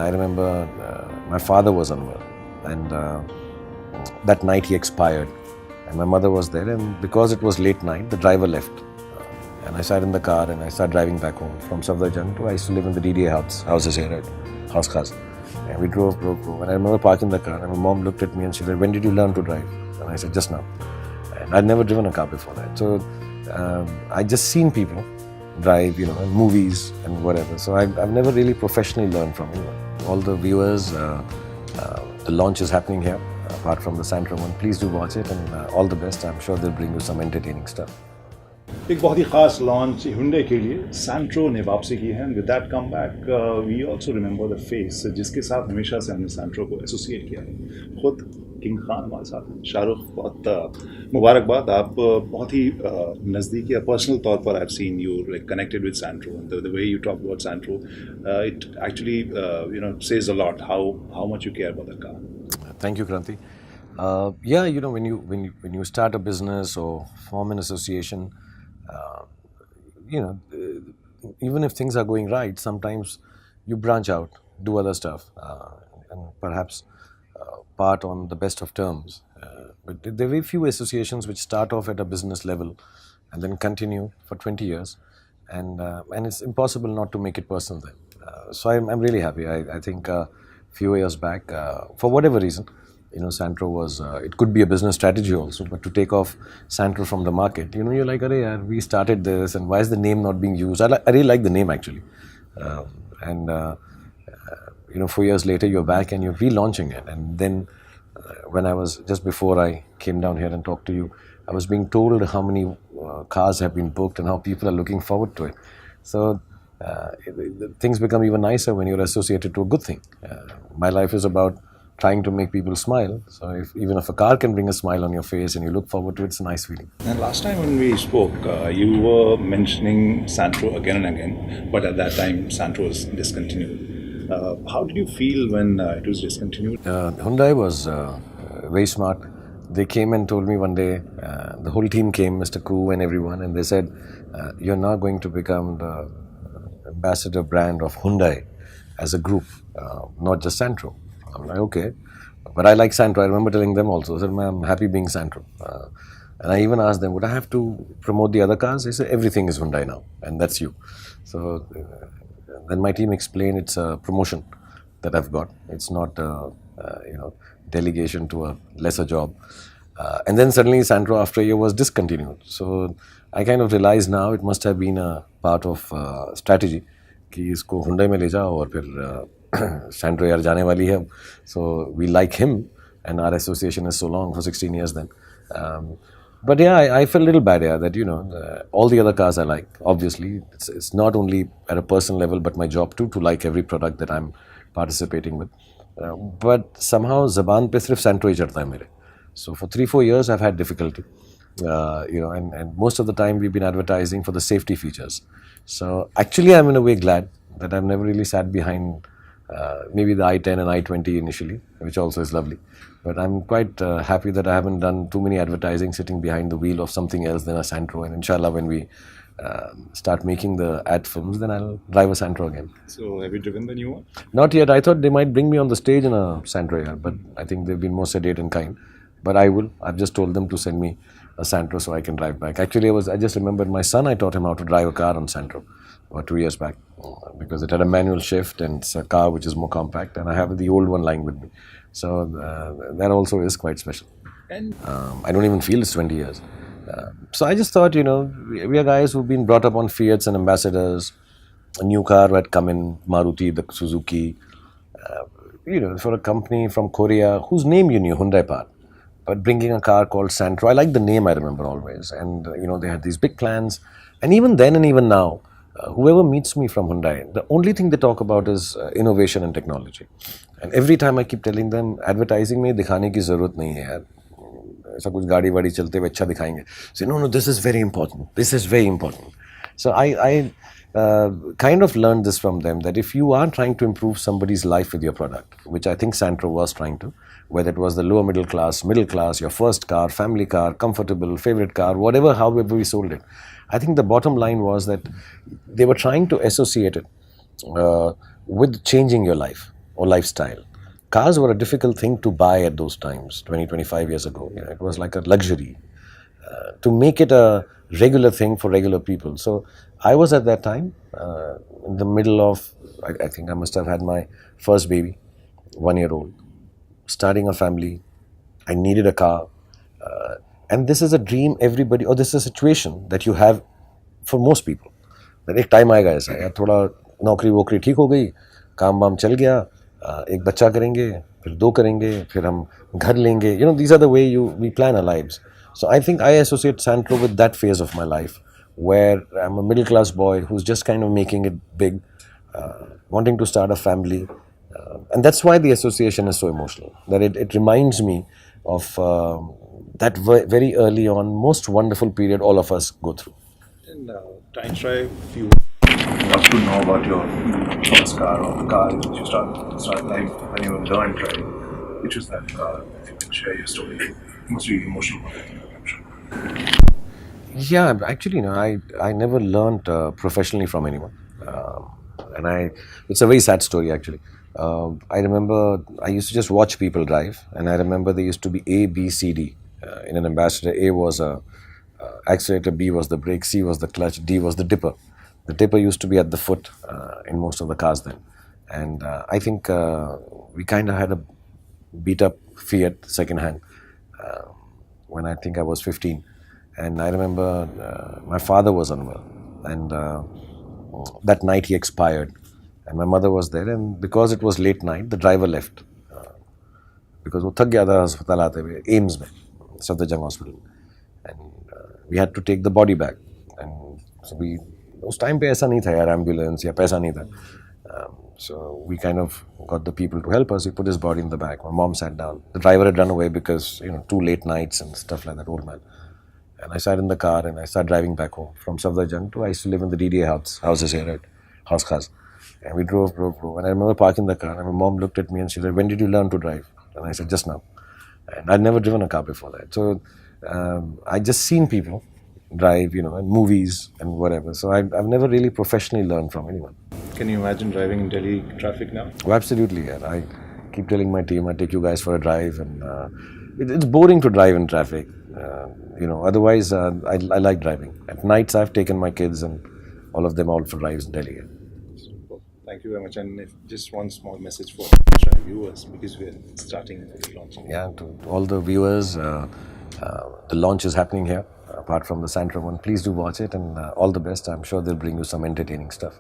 I remember my father was unwell, and that night he expired, and my mother was there, and because it was late night, the driver left. And I sat in the car and I started driving back home from Safdarjung. I used to live in the DDA houses here at House Khas. And we drove. And I remember parking the car, and my mom looked at me and she said, "When did you learn to drive?" And I said, "Just now." And I'd never driven a car before that. So I just seen people drive, in movies and whatever. So I've never really professionally learned from all the viewers. The launch is happening here, apart from the Santro one. Please do watch it, and all the best. I'm sure they'll bring you some entertaining stuff. एक बहुत ही खास launch Hyundai के लिए Santro ने वापसी की है. With that come back we also remember the face जिसके साथ हमेशा से हमने सैंट्रो को एसोसिएट किया है. खुद किंग खान हमारे साथ हैं. शाहरुख, बहुत मुबारकबाद. आप बहुत ही नज़दीकी या पर्सनल तौर पर I have seen you like connected with Santro. The way you talk about Santro, it actually says a lot how much you care about the car. Thank you, Kranti. Yeah, when you start a business or form an association, even if things are going right, sometimes you branch out, do other stuff, and perhaps part on the best of terms. But there are very few associations which start off at a business level and then continue for 20 years, and it's impossible not to make it personal then. So I'm really happy. I think a few years back, for whatever reason, Santro was, it could be a business strategy also, but to take off Santro from the market, you're like, "Arey yaar, we started this, and why is the name not being used?" I really like the name actually. And 4 years later, you're back and you're relaunching it. And then when I was, just before I came down here and talked to you, I was being told how many cars have been booked and how people are looking forward to it. So things become even nicer when you're associated to a good thing. My life is about trying to make people smile. So even if a car can bring a smile on your face and you look forward to it, it's a nice feeling. And last time when we spoke, you were mentioning Santro again and again, but at that time Santro was discontinued. How did you feel when it was discontinued? Hyundai was very smart. They came and told me one day, the whole team came, Mr. Koo and everyone, and they said, "You're now going to become the ambassador brand of Hyundai as a group, not just Santro." I'm like, okay. But I like Santro. I remember telling them also, I said, "I'm happy being Santro." And I even asked them, would I have to promote the other cars? They said, everything is Hyundai now, and that's you. So then my team explained it's a promotion that I've got. It's not delegation to a lesser job. And then suddenly Santro after a year was discontinued. So I kind of realized now it must have been a part of strategy कि इसको Hyundai में ले जाओ और फिर Santro यार जाने वाली है. So we like him, and our association is so long, for 16 years then. But yeah, I felt a little bad, that all the other cars I like. Obviously, it's not only at a personal level, but my job too, to like every product that I'm participating with. But somehow ज़बान पे सिर्फ Santro ही चढ़ता है मेरे. So for 3-4 years I've had difficulty. And most of the time we've been advertising for the safety features. So actually I'm in a way glad that I've never really sat behind maybe the i10 and i20 initially, which also is lovely. But I'm quite happy that I haven't done too many advertising sitting behind the wheel of something else than a Santro. And inshallah, when we start making the ad films, then I'll drive a Santro again. So have you driven the new one? Not yet. I thought they might bring me on the stage in a Santro here, but I think they've been more sedate and kind. But I will. I've just told them to send me a Santro so I can drive back. Actually, I just remembered my son, I taught him how to drive a car on Santro about 2 years back, because it had a manual shift and it's a car which is more compact, and I have the old one lying with me. So that also is quite special. And I don't even feel it's 20 years. So I just thought, we are guys who've been brought up on Fiats and ambassadors. A new car had come in, Maruti, the Suzuki. For a company from Korea, whose name you knew, Hyundai part. But bringing a car called Santro, I like the name, I remember always. And, they had these big plans. And even then and even now, whoever meets me from Hyundai, the only thing they talk about is innovation and technology. And every time I keep telling them, advertising में दिखाने की ज़रूरत नहीं है यार. ऐसा कुछ गाड़ी वाड़ी चलते हुए अच्छा दिखाएंगे. Say, no, this is very important. This is very important. So I kind of learned this from them, that if you are trying to improve somebody's life with your product, which I think Santro was trying to, whether it was the lower middle class, your first car, family car, comfortable, favorite car, whatever, however we sold it, I think the bottom line was that they were trying to associate it with changing your life or lifestyle. Cars were a difficult thing to buy at those times, 20, 25 years ago. You know, it was like a luxury. To make it a regular thing for regular people. So I was at that time in the middle of, I think I must have had my first baby, 1 year old, starting a family. I needed a car. And this is a dream everybody, or this is a situation that you have for most people. That एक time आएगा ऐसा यार, थोड़ा नौकरी वोकरी ठीक हो गई, काम वाम चल गया, एक बच्चा करेंगे, फिर दो करेंगे, फिर हम घर लेंगे. You know, these are the way we plan our lives. So I think I associate Santro with that phase of my life, where I'm a middle class boy who's just kind of making it big, wanting to start a family. And that's why the association is so emotional, that it reminds me of that very early on, most wonderful period all of us go through. And trying to try if you want to know about your first car or the car which you start driving when you learned driving, which was that car? If you can share your story, it must be emotional. I'm sure. Yeah, actually, you know, I never learned professionally from anyone, and it's a very sad story actually. I remember I used to just watch people drive, and I remember there used to be A, B, C, D in an Ambassador. A was a accelerator, B was the brake, C was the clutch, D was the dipper. The dipper used to be at the foot in most of the cars then, and I think we kind of had a beat up Fiat second hand when I think I was 15. And I remember my father was unwell, and that night he expired, and my mother was there. And because it was late night, the driver left because वो थक गया था अस्पताल आते हुए AIIMS में, Safdarjung hospital, and we had to take the body back. And so we, उस time पे ऐसा नहीं था यार, एम्बुलेंस या पैसा नहीं था. So we kind of got the people to help us. We put his body in the back. My mom sat down. The driver had run away because, you know, 2 late nights and stuff like that, old man. And I sat in the car and I started driving back home from Safdarjung to, I used to live in the DDA houses here at House Khas. And we drove. And I remember parking the car, and my mom looked at me and she said, "When did you learn to drive?" And I said, "Just now." And I'd never driven a car before that. So I just seen people drive, you know, in movies and whatever. So I've never really professionally learned from anyone. Can you imagine driving in Delhi traffic now? Oh, absolutely, yeah. I keep telling my team, I take you guys for a drive, and it's boring to drive in traffic. You know, otherwise, I like driving. At nights, I've taken my kids and all of them out for drives in Delhi. Super. Thank you very much. And if just one small message for our viewers, because we're starting the launch. Yeah, to all the viewers, the launch is happening here. Apart from the Santro one, please do watch it, and all the best. I'm sure they'll bring you some entertaining stuff.